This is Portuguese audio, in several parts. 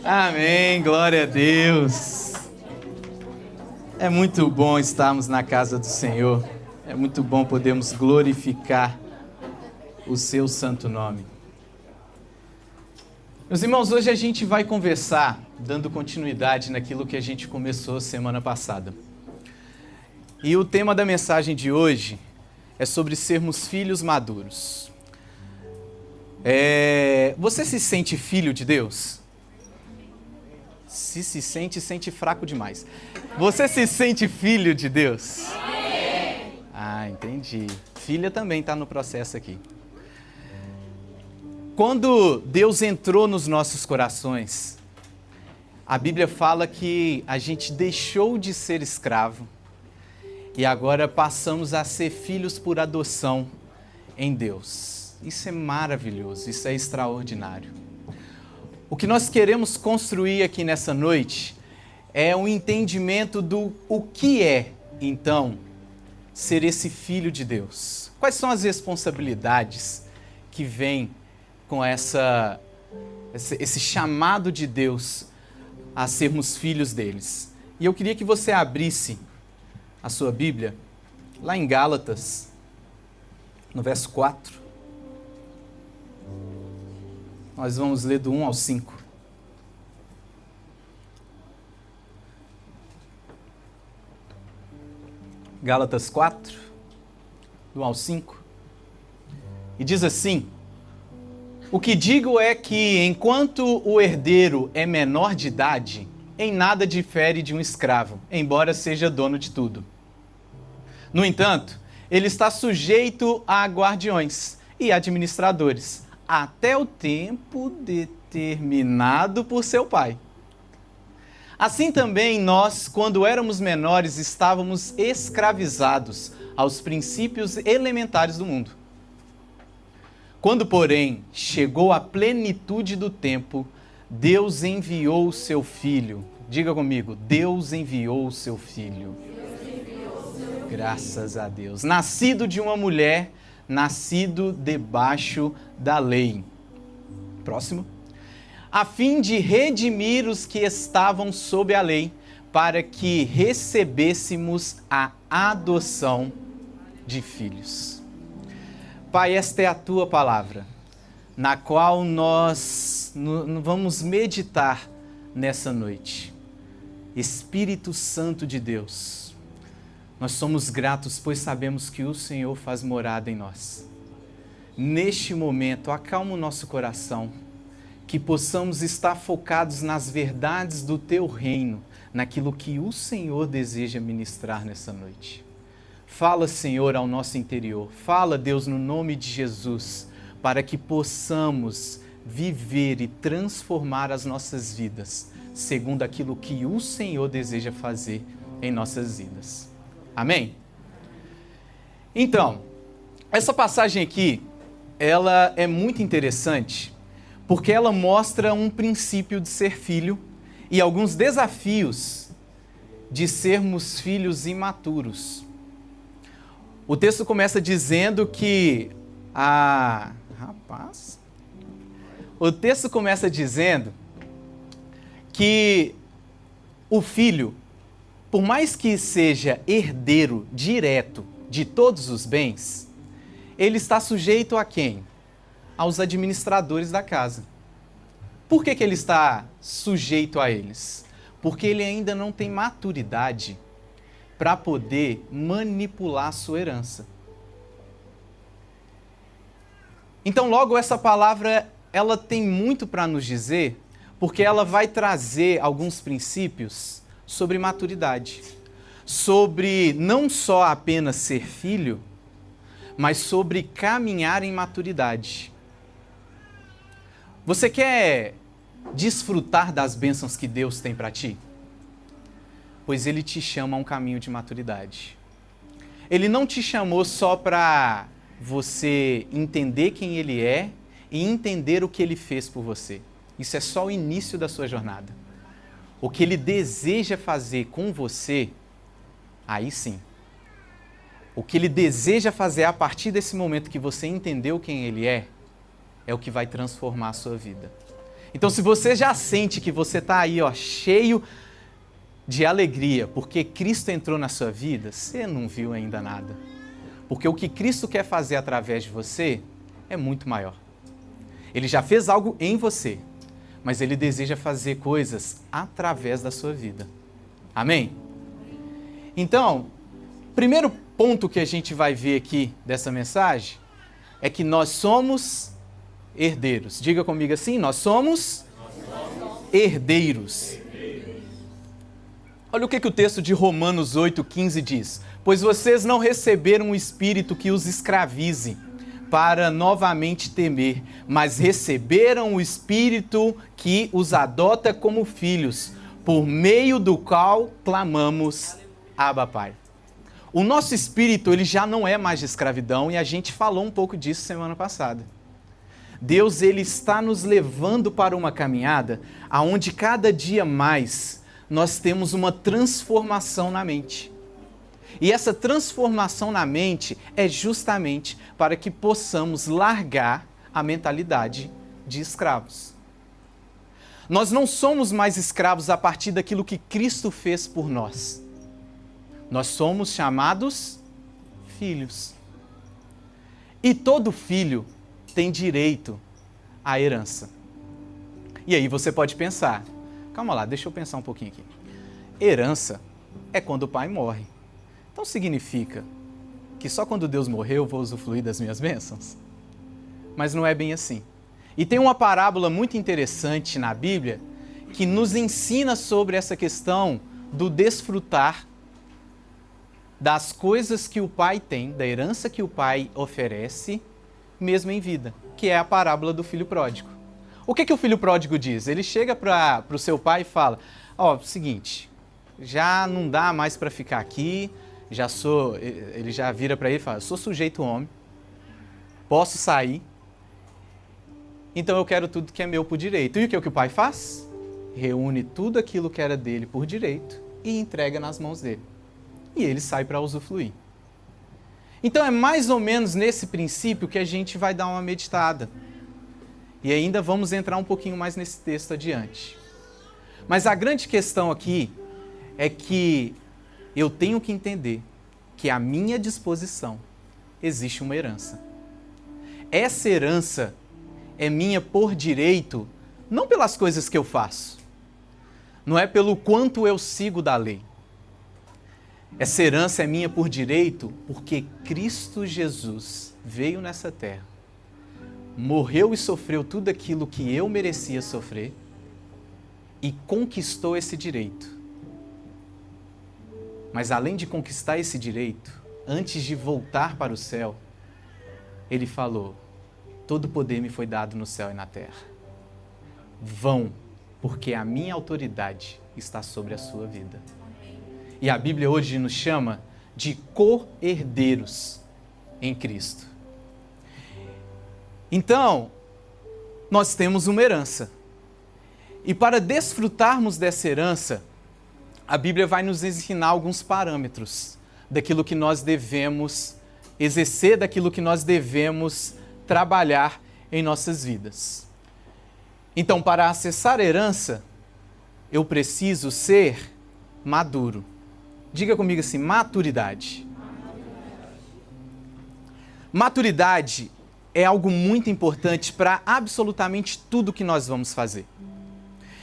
Amém, glória a Deus. É muito bom estarmos na casa do Senhor. É muito bom podermos glorificar o seu santo nome. Meus irmãos, hoje a gente vai conversar, dando continuidade naquilo que a gente começou semana passada. E o tema da mensagem de hoje é sobre sermos filhos maduros. Você se sente filho de Deus? Se sente fraco demais. Você se sente filho de Deus? Ah, entendi. Filha também está no processo aqui. Quando Deus entrou nos nossos corações, a Bíblia fala que a gente deixou de ser escravo e agora passamos a ser filhos por adoção em Deus. Isso é maravilhoso, isso é extraordinário. O que nós queremos construir aqui nessa noite é um entendimento do o que é, então, ser esse filho de Deus. Quais são as responsabilidades que vêm com esse chamado de Deus a sermos filhos deles. E eu queria que você abrisse a sua Bíblia lá em Gálatas, no verso 4. Nós vamos ler do 1 ao 5. Gálatas 4, do 1 ao 5. E diz assim: o que digo é que, enquanto o herdeiro é menor de idade, em nada difere de um escravo, embora seja dono de tudo. No entanto, ele está sujeito a guardiões e administradores, até o tempo determinado por seu pai. Assim também nós, quando éramos menores, estávamos escravizados aos princípios elementares do mundo. Quando, porém, chegou a plenitude do tempo, Deus enviou o seu Filho. Diga comigo, Deus enviou o seu Filho. Graças a Deus. Nascido de uma mulher, nascido debaixo da lei. Próximo. A fim de redimir os que estavam sob a lei, para que recebêssemos a adoção de filhos. Pai, esta é a tua palavra, na qual nós vamos meditar nessa noite. Espírito Santo de Deus, nós somos gratos, pois sabemos que o Senhor faz morada em nós. Neste momento, acalma o nosso coração, que possamos estar focados nas verdades do teu reino, naquilo que o Senhor deseja ministrar nessa noite. Fala, Senhor, ao nosso interior. Fala, Deus, no nome de Jesus, para que possamos viver e transformar as nossas vidas, segundo aquilo que o Senhor deseja fazer em nossas vidas. Amém? Então, essa passagem aqui, ela é muito interessante, porque ela mostra um princípio de ser filho e alguns desafios de sermos filhos imaturos. O texto começa dizendo que o filho, por mais que seja herdeiro direto de todos os bens, ele está sujeito a quem? Aos administradores da casa. Por que ele está sujeito a eles? Porque ele ainda não tem maturidade para poder manipular a sua herança. Então, logo, essa palavra, ela tem muito para nos dizer, porque ela vai trazer alguns princípios sobre maturidade. Sobre não só apenas ser filho, mas sobre caminhar em maturidade. Você quer desfrutar das bênçãos que Deus tem para ti? Pois Ele te chama a um caminho de maturidade. Ele não te chamou só para você entender quem Ele é e entender o que Ele fez por você. Isso é só o início da sua jornada. O que Ele deseja fazer com você, aí sim. O que Ele deseja fazer a partir desse momento que você entendeu quem Ele é o que vai transformar a sua vida. Então, se você já sente que você está aí, ó, cheio de alegria, porque Cristo entrou na sua vida, você não viu ainda nada. Porque o que Cristo quer fazer através de você é muito maior. Ele já fez algo em você, mas Ele deseja fazer coisas através da sua vida. Amém? Então, primeiro ponto que a gente vai ver aqui dessa mensagem é que nós somos herdeiros. Diga comigo assim, nós somos herdeiros. Olha o que o texto de Romanos 8,15 diz. Pois vocês não receberam um espírito que os escravize para novamente temer, mas receberam o espírito que os adota como filhos, por meio do qual clamamos, Abba, Pai. O nosso espírito, ele já não é mais de escravidão, e a gente falou um pouco disso semana passada. Deus, ele está nos levando para uma caminhada onde cada dia mais nós temos uma transformação na mente. E essa transformação na mente é justamente para que possamos largar a mentalidade de escravos. Nós não somos mais escravos a partir daquilo que Cristo fez por nós. Nós somos chamados filhos. E todo filho tem direito à herança. E aí você pode pensar, calma lá, deixa eu pensar um pouquinho aqui. Herança é quando o pai morre. Então significa que só quando Deus morreu eu vou usufruir das minhas bênçãos? Mas não é bem assim. E tem uma parábola muito interessante na Bíblia que nos ensina sobre essa questão do desfrutar das coisas que o pai tem, da herança que o pai oferece, mesmo em vida, que é a parábola do filho pródigo. O que o filho pródigo diz? Ele chega para o seu pai e fala, seguinte, já não dá mais para ficar aqui, ele já vira para ele e fala, sou sujeito homem, posso sair, então eu quero tudo que é meu por direito. E o que o pai faz? Reúne tudo aquilo que era dele por direito e entrega nas mãos dele. E ele sai para usufruir. Então é mais ou menos nesse princípio que a gente vai dar uma meditada. E ainda vamos entrar um pouquinho mais nesse texto adiante. Mas a grande questão aqui é que eu tenho que entender que à minha disposição existe uma herança. Essa herança é minha por direito, não pelas coisas que eu faço. Não é pelo quanto eu sigo da lei. Essa herança é minha por direito porque Cristo Jesus veio nessa terra, morreu e sofreu tudo aquilo que eu merecia sofrer e conquistou esse direito. Mas além de conquistar esse direito, antes de voltar para o céu, ele falou, todo poder me foi dado no céu e na terra. Vão, porque a minha autoridade está sobre a sua vida. E a Bíblia hoje nos chama de co-herdeiros em Cristo. Então, nós temos uma herança. E para desfrutarmos dessa herança, a Bíblia vai nos ensinar alguns parâmetros daquilo que nós devemos exercer, daquilo que nós devemos trabalhar em nossas vidas. Então, para acessar a herança, eu preciso ser maduro. Diga comigo assim, maturidade. Maturidade é algo muito importante para absolutamente tudo que nós vamos fazer.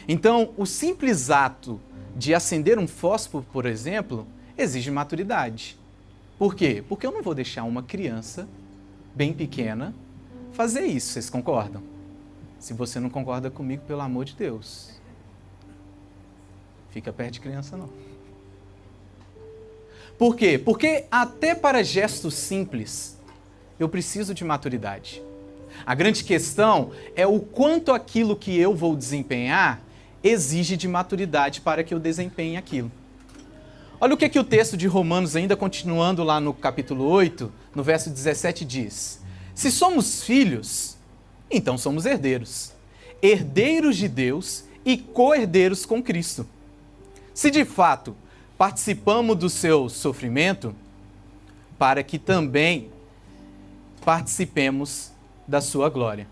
Então, o simples ato de acender um fósforo, por exemplo, exige maturidade. Por quê? Porque eu não vou deixar uma criança bem pequena fazer isso, vocês concordam? Se você não concorda comigo, pelo amor de Deus, fica perto de criança não. Por quê? Porque até para gestos simples, eu preciso de maturidade. A grande questão é o quanto aquilo que eu vou desempenhar exige de maturidade para que eu desempenhe aquilo. Olha o que o texto de Romanos, ainda continuando lá no capítulo 8, no verso 17 diz. Se somos filhos, então somos herdeiros. Herdeiros de Deus e co-herdeiros com Cristo. Se de fato participamos do seu sofrimento, para que também participemos da sua glória.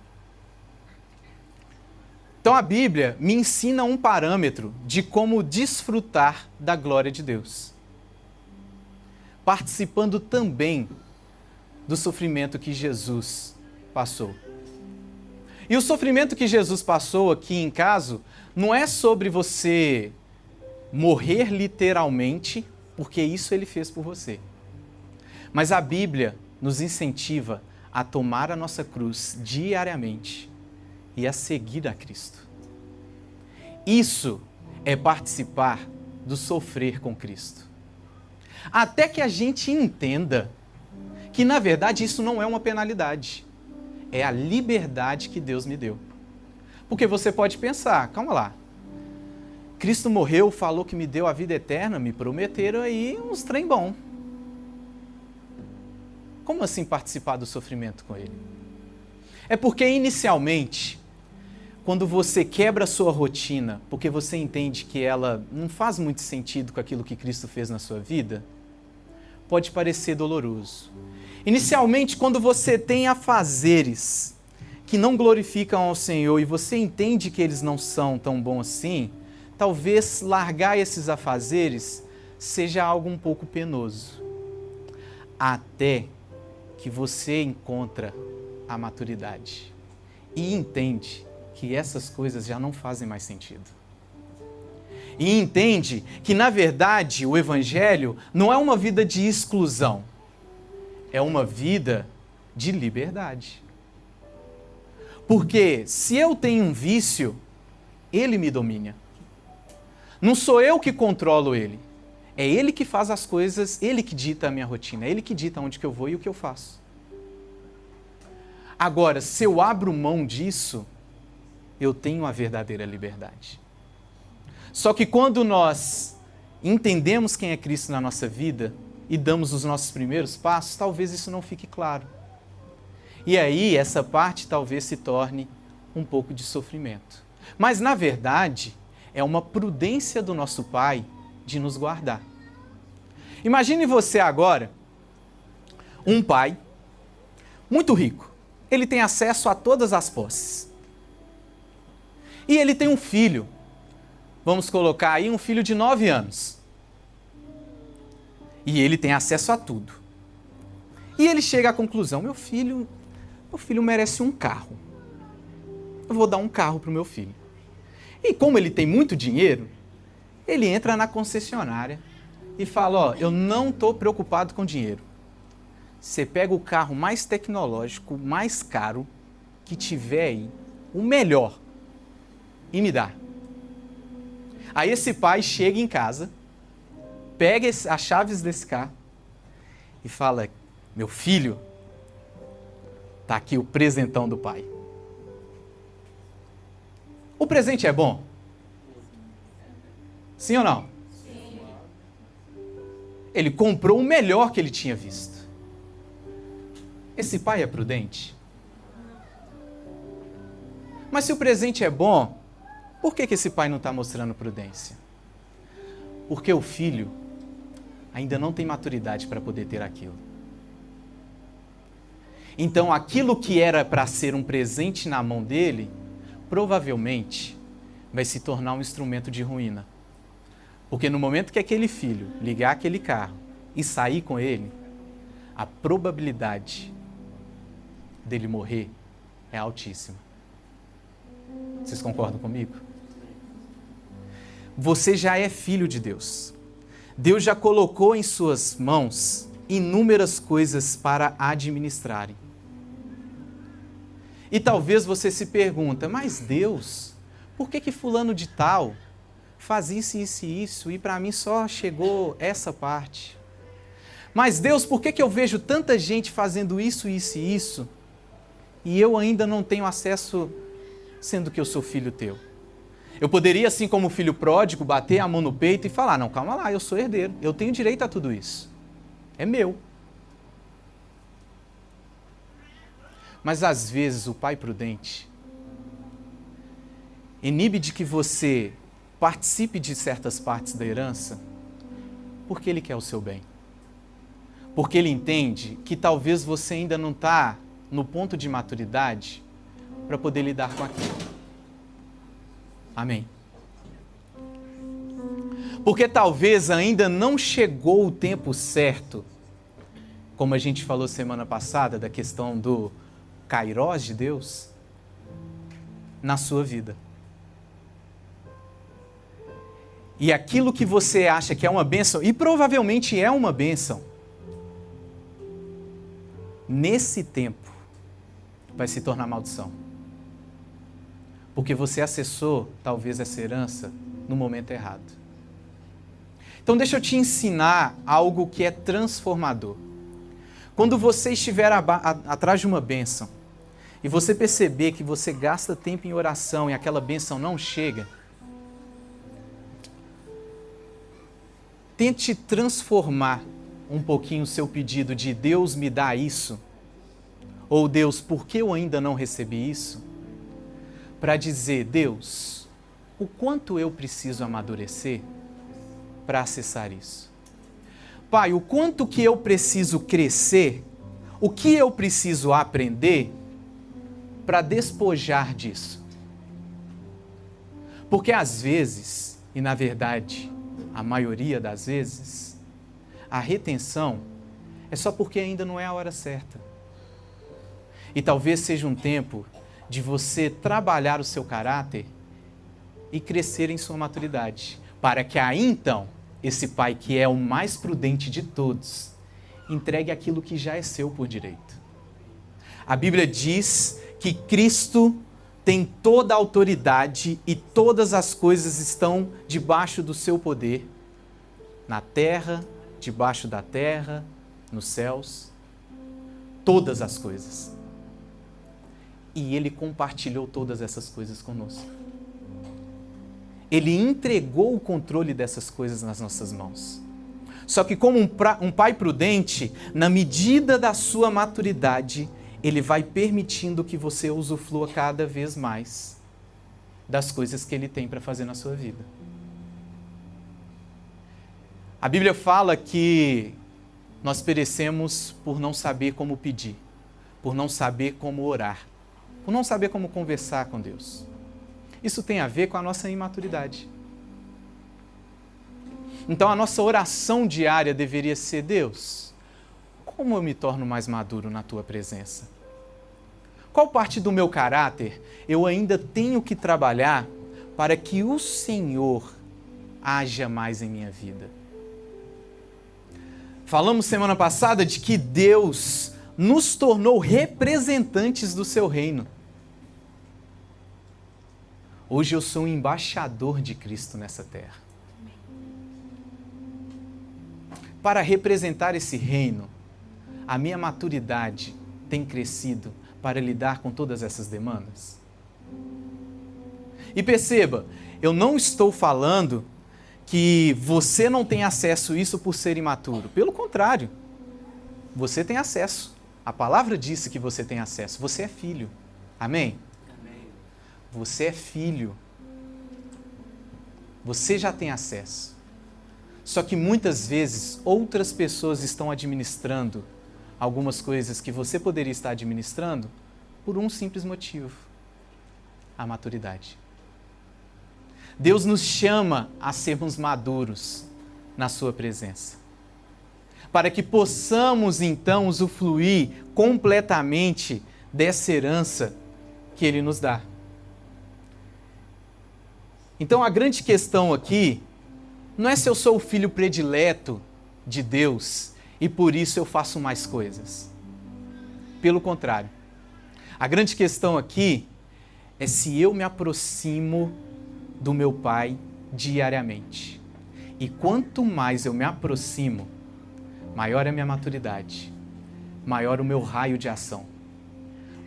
Então a Bíblia me ensina um parâmetro de como desfrutar da glória de Deus, participando também do sofrimento que Jesus passou. E o sofrimento que Jesus passou aqui em caso não é sobre você morrer literalmente, porque isso ele fez por você. Mas a Bíblia nos incentiva a tomar a nossa cruz diariamente e a seguir a Cristo. Isso é participar do sofrer com Cristo. Até que a gente entenda que, na verdade, isso não é uma penalidade. É a liberdade que Deus me deu. Porque você pode pensar, calma lá, Cristo morreu, falou que me deu a vida eterna, me prometeram aí uns trem bom. Como assim participar do sofrimento com Ele? É porque inicialmente, quando você quebra a sua rotina, porque você entende que ela não faz muito sentido com aquilo que Cristo fez na sua vida, pode parecer doloroso. Inicialmente, quando você tem afazeres que não glorificam ao Senhor e você entende que eles não são tão bons assim, talvez largar esses afazeres seja algo um pouco penoso. Até que você encontra a maturidade e entende que essas coisas já não fazem mais sentido. E entende que, na verdade, o Evangelho não é uma vida de exclusão, é uma vida de liberdade. Porque se eu tenho um vício, ele me domina. Não sou eu que controlo ele. É ele que faz as coisas, ele que dita a minha rotina, é ele que dita onde que eu vou e o que eu faço. Agora, se eu abro mão disso, eu tenho a verdadeira liberdade. Só que quando nós entendemos quem é Cristo na nossa vida e damos os nossos primeiros passos, talvez isso não fique claro. E aí, essa parte talvez se torne um pouco de sofrimento. Mas, na verdade, é uma prudência do nosso Pai de nos guardar. Imagine você agora, um pai muito rico. Ele tem acesso a todas as posses. E ele tem um filho, vamos colocar aí um filho de 9 anos. E ele tem acesso a tudo. E ele chega à conclusão, meu filho merece um carro. Eu vou dar um carro para o meu filho. E como ele tem muito dinheiro, ele entra na concessionária e fala, ó, eu não estou preocupado com dinheiro. Você pega o carro mais tecnológico, mais caro que tiver aí, o melhor, e me dá. Aí esse pai chega em casa, pega as chaves desse carro e fala, meu filho, tá aqui o presentão do pai. O presente é bom? Sim ou não? Sim. Ele comprou o melhor que ele tinha visto. Esse pai é prudente? Mas se o presente é bom, por que esse pai não está mostrando prudência? Porque o filho ainda não tem maturidade para poder ter aquilo. Então, aquilo que era para ser um presente na mão dele, provavelmente vai se tornar um instrumento de ruína. Porque no momento que aquele filho ligar aquele carro e sair com ele, a probabilidade dele morrer é altíssima. Vocês concordam comigo? Você já é filho de Deus. Deus já colocou em suas mãos inúmeras coisas para administrarem. E talvez você se pergunta, mas Deus, por que fulano de tal faz isso, isso e isso, e para mim só chegou essa parte? Mas Deus, por que eu vejo tanta gente fazendo isso, isso e isso, e eu ainda não tenho acesso, sendo que eu sou filho teu? Eu poderia, assim como o filho pródigo, bater a mão no peito e falar, não, calma lá, eu sou herdeiro, eu tenho direito a tudo isso. É meu. Mas às vezes o pai prudente inibe de que você participe de certas partes da herança porque ele quer o seu bem. Porque ele entende que talvez você ainda não está no ponto de maturidade para poder lidar com aquilo. Amém. Porque talvez ainda não chegou o tempo certo, como a gente falou semana passada, da questão do kairós de Deus, na sua vida. E aquilo que você acha que é uma bênção, e provavelmente é uma bênção, nesse tempo vai se tornar maldição. Porque você acessou, talvez, essa herança no momento errado. Então deixa eu te ensinar algo que é transformador. Quando você estiver atrás de uma bênção, e você perceber que você gasta tempo em oração e aquela bênção não chega, tente transformar um pouquinho o seu pedido de Deus me dá isso, ou Deus, por que eu ainda não recebi isso? Para dizer, Deus, o quanto eu preciso amadurecer para acessar isso? Pai, o quanto que eu preciso crescer, o que eu preciso aprender para despojar disso? Porque às vezes, e na verdade, a maioria das vezes, a retenção é só porque ainda não é a hora certa. E talvez seja um tempo de você trabalhar o seu caráter e crescer em sua maturidade, para que aí então, esse pai que é o mais prudente de todos, entregue aquilo que já é seu por direito. A Bíblia diz que Cristo tem toda a autoridade e todas as coisas estão debaixo do seu poder, na terra, debaixo da terra, nos céus, todas as coisas. E Ele compartilhou todas essas coisas conosco. Ele entregou o controle dessas coisas nas nossas mãos. Só que como um pai prudente, na medida da sua maturidade, Ele vai permitindo que você usufrua cada vez mais das coisas que Ele tem para fazer na sua vida. A Bíblia fala que nós perecemos por não saber como pedir, por não saber como orar, por não saber como conversar com Deus. Isso tem a ver com a nossa imaturidade. Então a nossa oração diária deveria ser, Deus, como eu me torno mais maduro na Tua presença? Qual parte do meu caráter eu ainda tenho que trabalhar para que o Senhor haja mais em minha vida? Falamos semana passada de que Deus nos tornou representantes do seu reino. Hoje eu sou um embaixador de Cristo nessa terra. Para representar esse reino, a minha maturidade tem crescido para lidar com todas essas demandas? E perceba, eu não estou falando que você não tem acesso a isso por ser imaturo. Pelo contrário, você tem acesso. A palavra disse que você tem acesso. Você é filho. Amém? Amém. Você é filho. Você já tem acesso. Só que muitas vezes outras pessoas estão administrando algumas coisas que você poderia estar administrando por um simples motivo: a maturidade. Deus nos chama a sermos maduros na sua presença, para que possamos então usufruir completamente dessa herança que Ele nos dá. Então a grande questão aqui não é se eu sou o filho predileto de Deus e por isso eu faço mais coisas. Pelo contrário, a grande questão aqui é se eu me aproximo do meu Pai diariamente. E quanto mais eu me aproximo, maior é a minha maturidade, maior o meu raio de ação.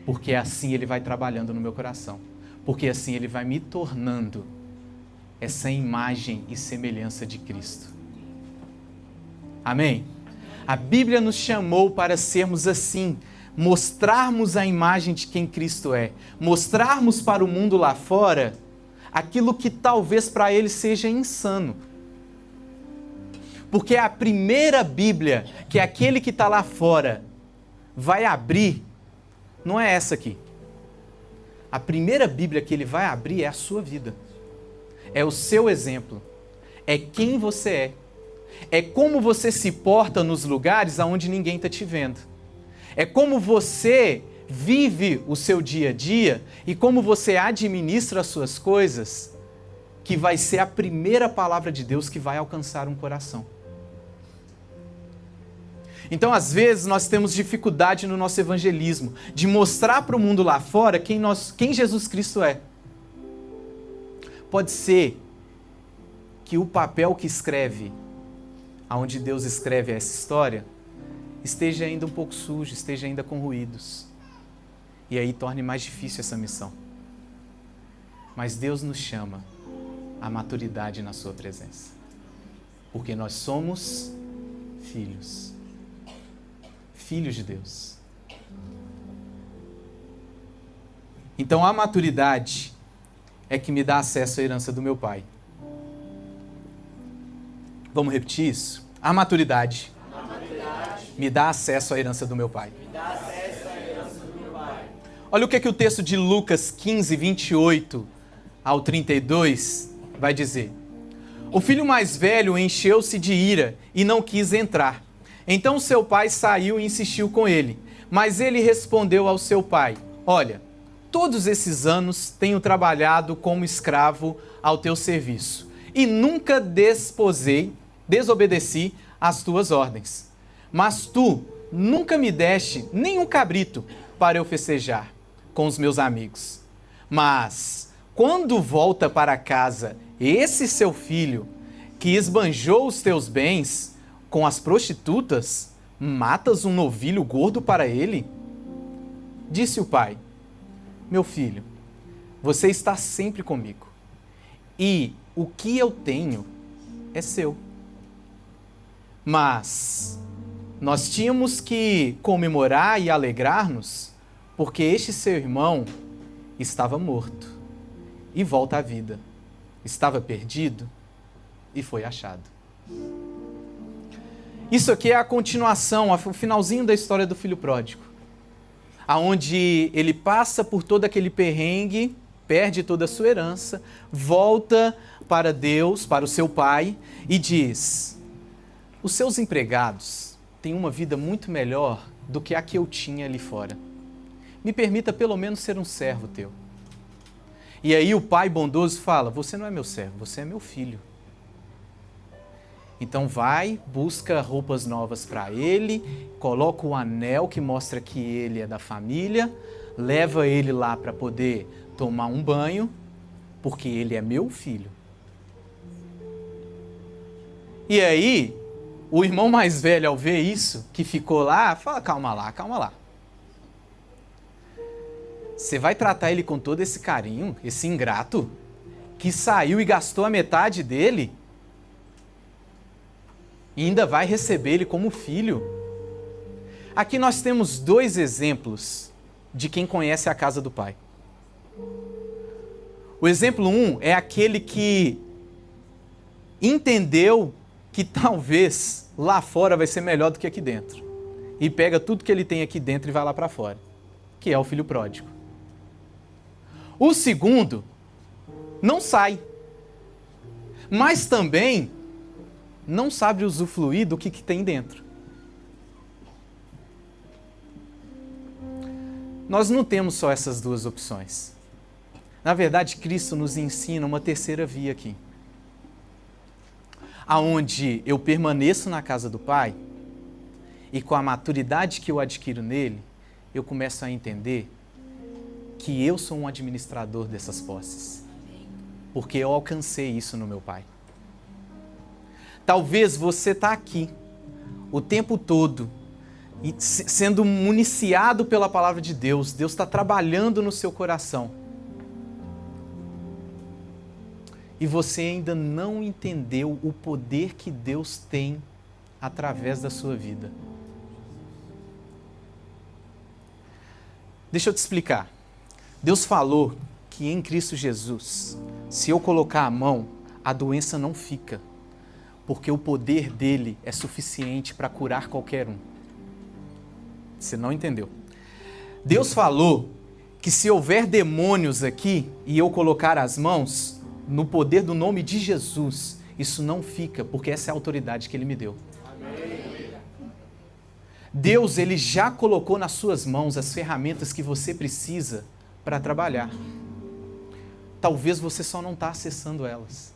Porque assim Ele vai trabalhando no meu coração. Porque assim Ele vai me tornando essa imagem e semelhança de Cristo. Amém? A Bíblia nos chamou para sermos assim, mostrarmos a imagem de quem Cristo é, mostrarmos para o mundo lá fora aquilo que talvez para ele seja insano. Porque a primeira Bíblia que aquele que está lá fora vai abrir, não é essa aqui. A primeira Bíblia que ele vai abrir é a sua vida. é o seu exemplo, é quem você é como você se porta nos lugares aonde ninguém está te vendo, é como você vive o seu dia a dia e como você administra as suas coisas, que vai ser a primeira palavra de Deus que vai alcançar um coração. Então, às vezes, nós temos dificuldade no nosso evangelismo, de mostrar para o mundo lá fora quem Jesus Cristo é. Pode ser que o papel que escreve, aonde Deus escreve essa história, esteja ainda um pouco sujo, esteja ainda com ruídos. E aí torne mais difícil essa missão. Mas Deus nos chama à maturidade na sua presença. Porque nós somos filhos. Filhos de Deus. Então a maturidade é que me dá acesso à herança do meu Pai. Vamos repetir isso? A maturidade me dá acesso à herança do meu Pai. Olha o que o texto de Lucas 15, 28 ao 32 vai dizer. O filho mais velho encheu-se de ira e não quis entrar. Então seu pai saiu e insistiu com ele. Mas ele respondeu ao seu pai: olha, todos esses anos tenho trabalhado como escravo ao teu serviço e nunca desobedeci às tuas ordens. Mas tu nunca me deste nem um cabrito para eu festejar com os meus amigos. Mas quando volta para casa esse seu filho, que esbanjou os teus bens com as prostitutas, matas um novilho gordo para ele? Disse o pai: meu filho, você está sempre comigo, e o que eu tenho é seu. Mas nós tínhamos que comemorar e alegrar-nos, porque este seu irmão estava morto e volta à vida. Estava perdido e foi achado. Isso aqui é a continuação, o finalzinho da história do filho pródigo, aonde ele passa por todo aquele perrengue, perde toda a sua herança, volta para Deus, para o seu pai, e diz: os seus empregados têm uma vida muito melhor do que a que eu tinha ali fora. Me permita pelo menos ser um servo teu. E aí o pai bondoso fala: você não é meu servo, você é meu filho. Então vai, busca roupas novas para ele, coloca o anel que mostra que ele é da família, leva ele lá para poder tomar um banho, porque ele é meu filho. E aí, o irmão mais velho, ao ver isso, que ficou lá, fala: calma lá, calma lá. Você vai tratar ele com todo esse carinho, esse ingrato, que saiu e gastou a metade dele, e ainda vai receber ele como filho? Aqui nós temos dois exemplos de quem conhece a casa do Pai. O exemplo 1 é aquele que entendeu que talvez lá fora vai ser melhor do que aqui dentro, e pega tudo que ele tem aqui dentro e vai lá para fora, que é o filho pródigo. O segundo não sai, mas também não sabe usufruir do que tem dentro. Nós não temos só essas duas opções. Na verdade, Cristo nos ensina uma terceira via aqui, aonde eu permaneço na casa do Pai e com a maturidade que eu adquiro nele, eu começo a entender que eu sou um administrador dessas posses, porque eu alcancei isso no meu Pai. Talvez você está aqui o tempo todo e sendo municiado pela palavra de Deus, Deus está trabalhando no seu coração, e você ainda não entendeu o poder que Deus tem através da sua vida. Deixa eu te explicar. Deus falou que em Cristo Jesus, se eu colocar a mão, a doença não fica, porque o poder dele é suficiente para curar qualquer um. Você não entendeu? Deus falou que se houver demônios aqui e eu colocar as mãos, no poder do nome de Jesus, isso não fica, porque essa é a autoridade que Ele me deu. Deus, Ele já colocou nas suas mãos as ferramentas que você precisa para trabalhar. Talvez você só não está acessando elas.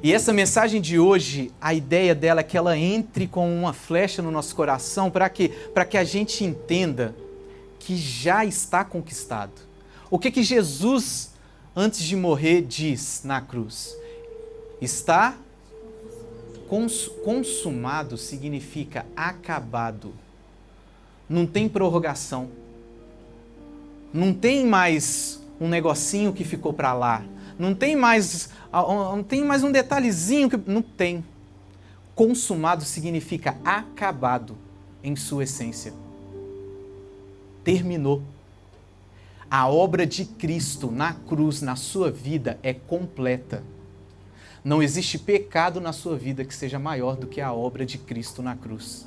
E essa mensagem de hoje, a ideia dela é que ela entre com uma flecha no nosso coração para que a gente entenda que já está conquistado. O que Jesus, antes de morrer, diz na cruz? Está consumado significa acabado. Não tem prorrogação. Não tem mais um negocinho que ficou para lá. Não tem mais um detalhezinho que... Não tem. Consumado significa acabado em sua essência. Terminou. A obra de Cristo na cruz, na sua vida, é completa. Não existe pecado na sua vida que seja maior do que a obra de Cristo na cruz.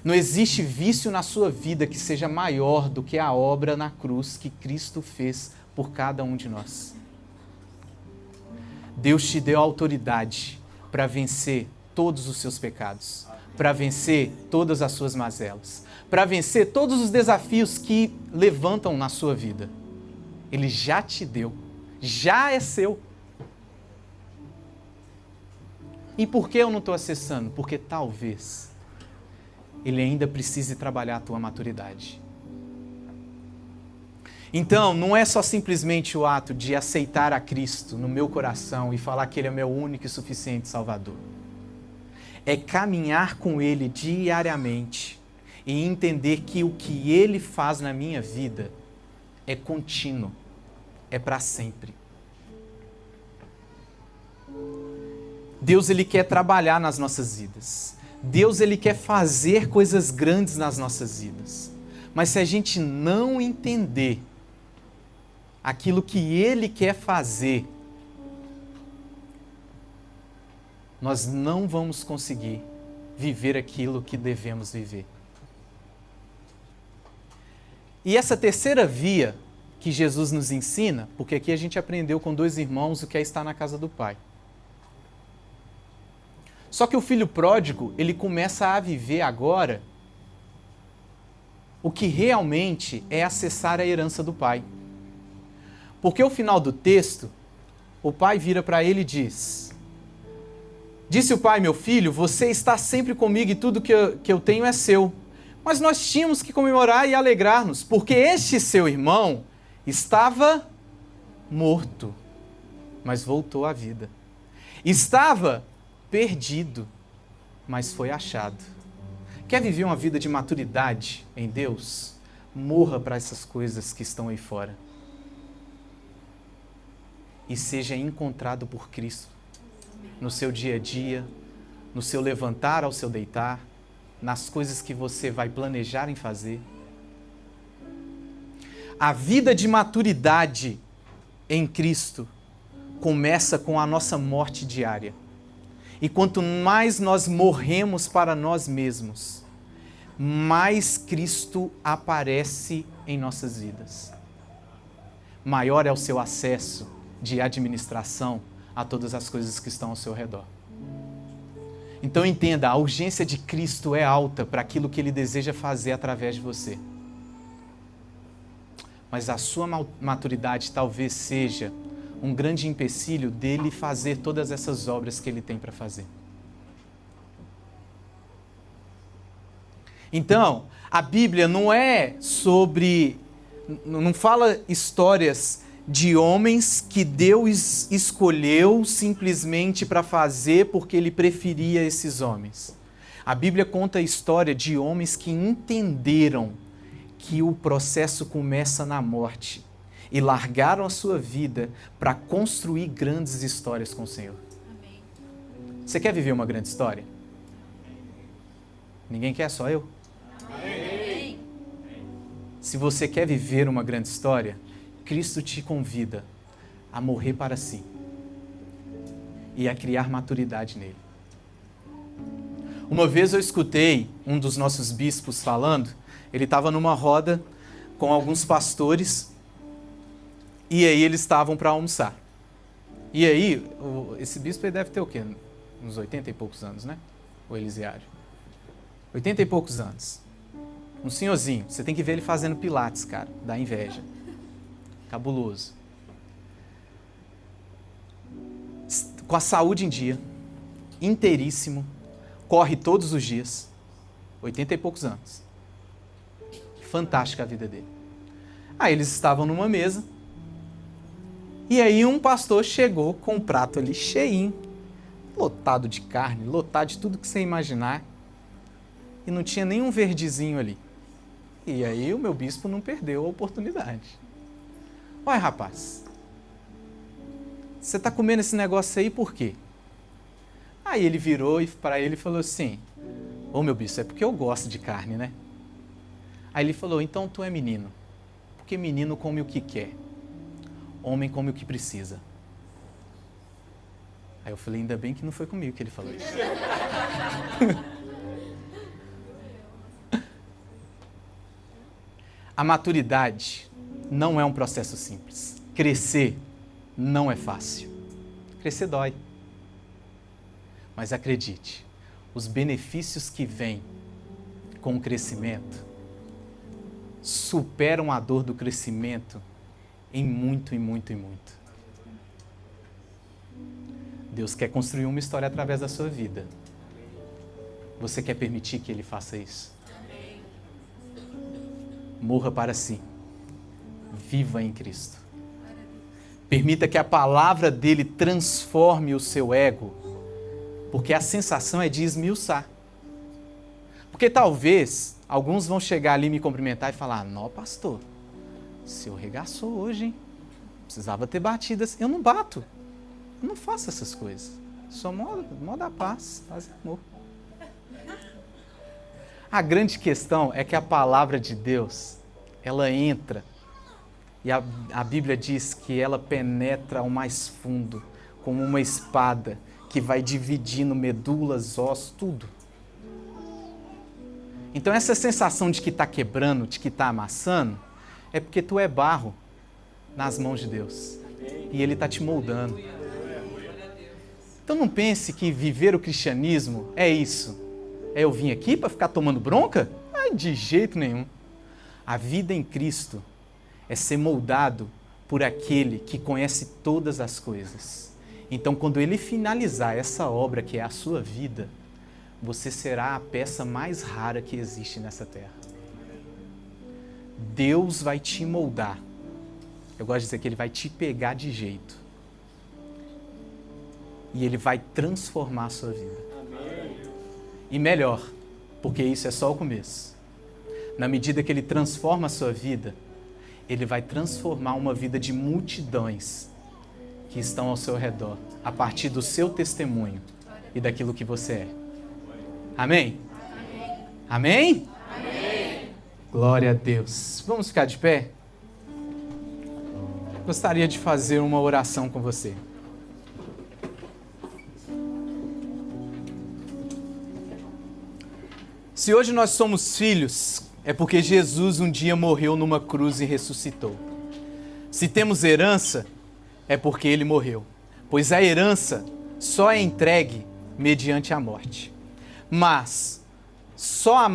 Não existe vício na sua vida que seja maior do que a obra na cruz que Cristo fez por cada um de nós. Deus te deu autoridade para vencer todos os seus pecados, para vencer todas as suas mazelas, para vencer todos os desafios que levantam na sua vida. Ele já te deu, já é seu. E por que eu não estou acessando? Porque talvez Ele ainda precise trabalhar a tua maturidade. Então, não é só simplesmente o ato de aceitar a Cristo no meu coração e falar que Ele é meu único e suficiente Salvador. É caminhar com Ele diariamente e entender que o que Ele faz na minha vida é contínuo, é para sempre. Deus, Ele quer trabalhar nas nossas vidas. Deus, Ele quer fazer coisas grandes nas nossas vidas. Mas se a gente não entender aquilo que Ele quer fazer, nós não vamos conseguir viver aquilo que devemos viver. E essa terceira via que Jesus nos ensina, porque aqui a gente aprendeu com 2 irmãos o que é estar na casa do Pai. Só que o filho pródigo, ele começa a viver agora o que realmente é acessar a herança do pai. Porque o final do texto, o pai vira para ele e diz: disse o pai, meu filho, você está sempre comigo e tudo que eu tenho é seu. Mas nós tínhamos que comemorar e alegrar-nos, porque este seu irmão estava morto, mas voltou à vida. Estava perdido, mas foi achado. Quer viver uma vida de maturidade em Deus? Morra para essas coisas que estão aí fora. E seja encontrado por Cristo no seu dia a dia, no seu levantar ao seu deitar, nas coisas que você vai planejar em fazer. A vida de maturidade em Cristo começa com a nossa morte diária. E quanto mais nós morremos para nós mesmos, mais Cristo aparece em nossas vidas. Maior é o seu acesso de administração a todas as coisas que estão ao seu redor. Então entenda, a urgência de Cristo é alta para aquilo que Ele deseja fazer através de você. Mas a sua maturidade talvez seja um grande empecilho dele fazer todas essas obras que ele tem para fazer. Então, a Bíblia não fala histórias de homens que Deus escolheu simplesmente para fazer porque Ele preferia esses homens. A Bíblia conta a história de homens que entenderam que o processo começa na morte e largaram a sua vida para construir grandes histórias com o Senhor. Amém. Você quer viver uma grande história? Ninguém quer, só eu? Amém. Se você quer viver uma grande história, Cristo te convida a morrer para si e a criar maturidade nele. Uma vez eu escutei um dos nossos bispos falando, ele estava numa roda com alguns pastores E aí eles estavam para almoçar. E aí, esse bispo aí deve ter o quê? Uns 80 e poucos anos, né? O Elisiário. 80 e poucos anos. Um senhorzinho. Você tem que ver ele fazendo pilates, cara. Dá inveja. Cabuloso. Com a saúde em dia. Inteiríssimo. Corre todos os dias. 80 e poucos anos. Fantástica a vida dele. Aí eles estavam numa mesa. E aí um pastor chegou com um prato ali cheinho, lotado de carne, lotado de tudo que você imaginar. E não tinha nenhum verdezinho ali. E aí o meu bispo não perdeu a oportunidade. Olha, rapaz, você está comendo esse negócio aí por quê? Aí ele virou e para ele falou assim, ô meu bispo, é porque eu gosto de carne, né? Aí ele falou, então tu é menino, porque menino come o que quer, homem come o que precisa. Aí eu falei, ainda bem que não foi comigo que ele falou isso. A maturidade não é um processo simples. Crescer não é fácil. Crescer dói. Mas acredite, os benefícios que vêm com o crescimento superam a dor do crescimento em muito e muito e muito. Deus quer construir uma história através da sua vida. Você quer permitir que Ele faça isso? Morra para si. Viva em Cristo. Permita que a palavra dele transforme o seu ego, porque a sensação é de esmiuçar. Porque talvez alguns vão chegar ali me cumprimentar e falar, não, pastor, o senhor regaçou hoje, hein? Precisava ter batido assim. Eu não bato. Eu não faço essas coisas. Sou mó da paz e amor. A grande questão é que a palavra de Deus, ela entra, e a Bíblia diz que ela penetra ao mais fundo, como uma espada que vai dividindo medulas, ossos, tudo. Então essa sensação de que está quebrando, de que está amassando, é porque tu é barro nas mãos de Deus. E Ele está te moldando. Então não pense que viver o cristianismo é isso. É eu vim aqui para ficar tomando bronca? Ai, de jeito nenhum. A vida em Cristo é ser moldado por aquele que conhece todas as coisas. Então, quando Ele finalizar essa obra que é a sua vida, você será a peça mais rara que existe nessa terra. Deus vai te moldar. Eu gosto de dizer que Ele vai te pegar de jeito. E Ele vai transformar a sua vida. E melhor, porque isso é só o começo. Na medida que Ele transforma a sua vida, Ele vai transformar uma vida de multidões que estão ao seu redor, a partir do seu testemunho e daquilo que você é. Amém? Amém? Amém? Glória a Deus. Vamos ficar de pé? Gostaria de fazer uma oração com você. Se hoje nós somos filhos, é porque Jesus um dia morreu numa cruz e ressuscitou. Se temos herança, é porque Ele morreu. Pois a herança só é entregue mediante a morte. Mas só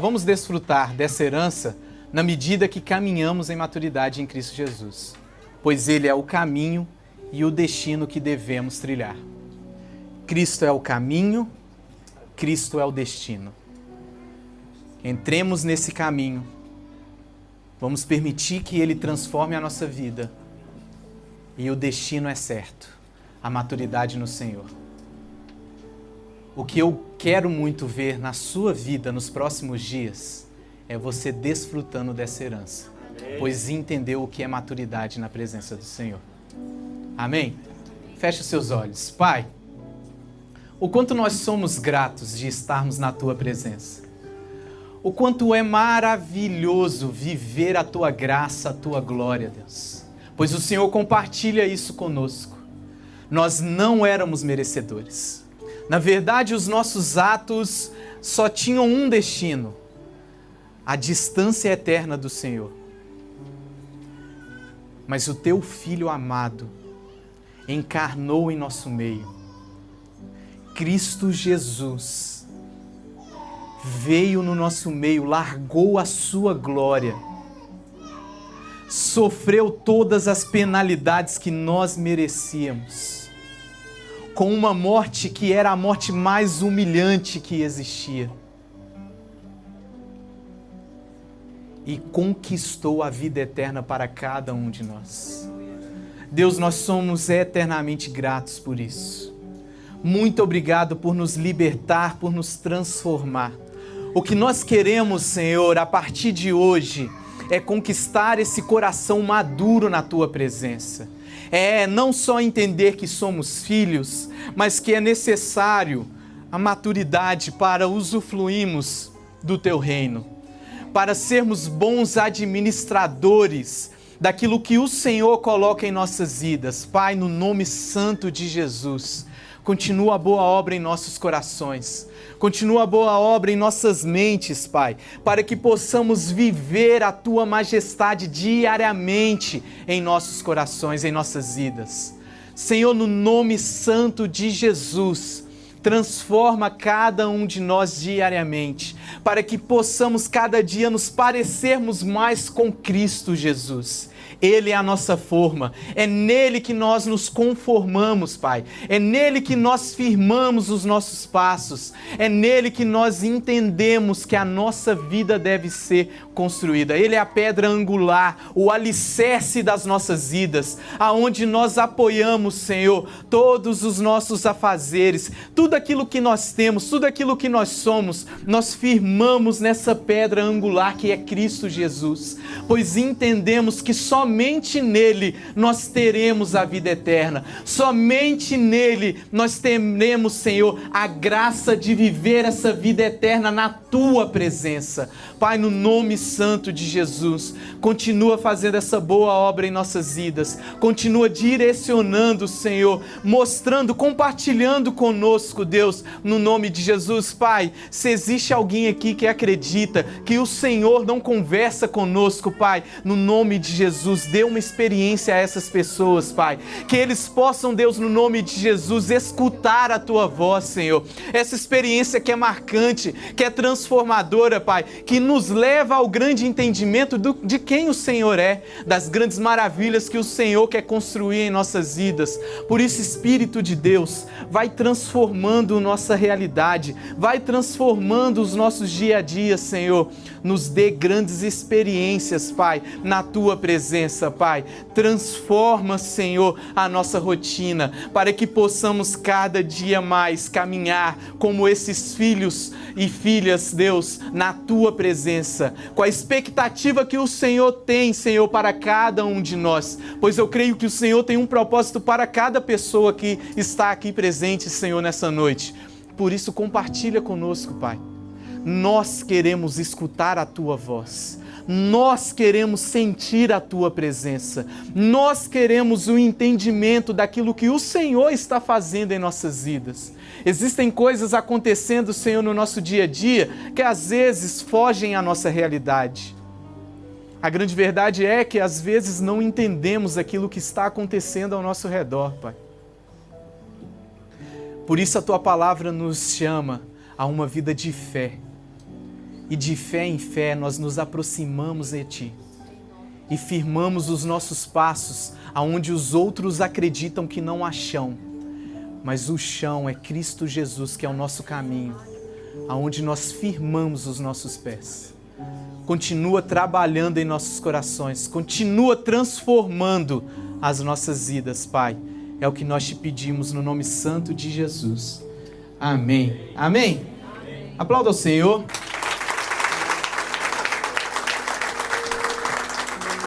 vamos desfrutar dessa herança na medida que caminhamos em maturidade em Cristo Jesus. Pois Ele é o caminho e o destino que devemos trilhar. Cristo é o caminho, Cristo é o destino. Entremos nesse caminho. Vamos permitir que Ele transforme a nossa vida. E o destino é certo, a maturidade no Senhor. O que eu quero muito ver na sua vida nos próximos dias é você desfrutando dessa herança, pois entendeu o que é maturidade na presença do Senhor. Amém? Feche os seus olhos. Pai, o quanto nós somos gratos de estarmos na Tua presença. O quanto é maravilhoso viver a Tua graça, a Tua glória, Deus. Pois o Senhor compartilha isso conosco. Nós não éramos merecedores. Na verdade, os nossos atos só tinham um destino: a distância eterna do Senhor. Mas o teu Filho amado encarnou em nosso meio. Cristo Jesus veio no nosso meio, largou a sua glória, sofreu todas as penalidades que nós merecíamos, com uma morte que era a morte mais humilhante que existia, e conquistou a vida eterna para cada um de nós. Deus, nós somos eternamente gratos por isso. Muito obrigado por nos libertar, por nos transformar. O que nós queremos, Senhor, a partir de hoje, é conquistar esse coração maduro na Tua presença. É não só entender que somos filhos, mas que é necessário a maturidade para usufruirmos do Teu reino, para sermos bons administradores daquilo que o Senhor coloca em nossas vidas. Pai, no nome santo de Jesus, continua a boa obra em nossos corações, continua a boa obra em nossas mentes, Pai, para que possamos viver a Tua majestade diariamente em nossos corações, em nossas vidas. Senhor, no nome santo de Jesus, transforma cada um de nós diariamente, para que possamos cada dia nos parecermos mais com Cristo Jesus. Ele é a nossa forma, é nele que nós nos conformamos, Pai. É nele que nós firmamos os nossos passos, é nele que nós entendemos que a nossa vida deve ser construída. Ele é a pedra angular, o alicerce das nossas vidas, aonde nós apoiamos, Senhor, todos os nossos afazeres, tudo aquilo que nós temos, tudo aquilo que nós somos, nós firmamos nessa pedra angular que é Cristo Jesus, pois entendemos que somente nele nós teremos a vida eterna, somente nele nós teremos, Senhor, a graça de viver essa vida eterna na Tua presença. Pai, no nome santo de Jesus, continua fazendo essa boa obra em nossas vidas, continua direcionando, Senhor, mostrando, compartilhando conosco, Deus, no nome de Jesus. Pai, se existe alguém aqui que acredita que o Senhor não conversa conosco, Pai, no nome de Jesus, dê uma experiência a essas pessoas, Pai, que eles possam, Deus, no nome de Jesus, escutar a Tua voz, Senhor, essa experiência que é marcante, que é transformadora, Pai, que nos leva ao grande entendimento de quem o Senhor é, das grandes maravilhas que o Senhor quer construir em nossas vidas. Por isso, Espírito de Deus, vai transformando nossa realidade, vai transformando os nossos dia a dia, Senhor. Nos dê grandes experiências, Pai, na Tua presença, Pai. Transforma, Senhor, a nossa rotina, para que possamos cada dia mais caminhar como esses filhos e filhas, Deus, na Tua presença, com a expectativa que o Senhor tem, Senhor, para cada um de nós, pois eu creio que o Senhor tem um propósito para cada pessoa que está aqui presente, Senhor, nessa noite. Por isso, compartilha conosco, Pai. Nós queremos escutar a Tua voz, nós queremos sentir a Tua presença, nós queremos o entendimento daquilo que o Senhor está fazendo em nossas vidas. Existem coisas acontecendo, Senhor, no nosso dia a dia, que às vezes fogem à nossa realidade. A grande verdade é que às vezes não entendemos aquilo que está acontecendo ao nosso redor, Pai. Por isso a Tua palavra nos chama a uma vida de fé. E de fé em fé nós nos aproximamos de Ti e firmamos os nossos passos aonde os outros acreditam que não há chão. Mas o chão é Cristo Jesus, que é o nosso caminho, aonde nós firmamos os nossos pés. Continua trabalhando em nossos corações, continua transformando as nossas vidas, Pai. É o que nós Te pedimos no nome santo de Jesus. Amém. Amém. Aplauda o Senhor.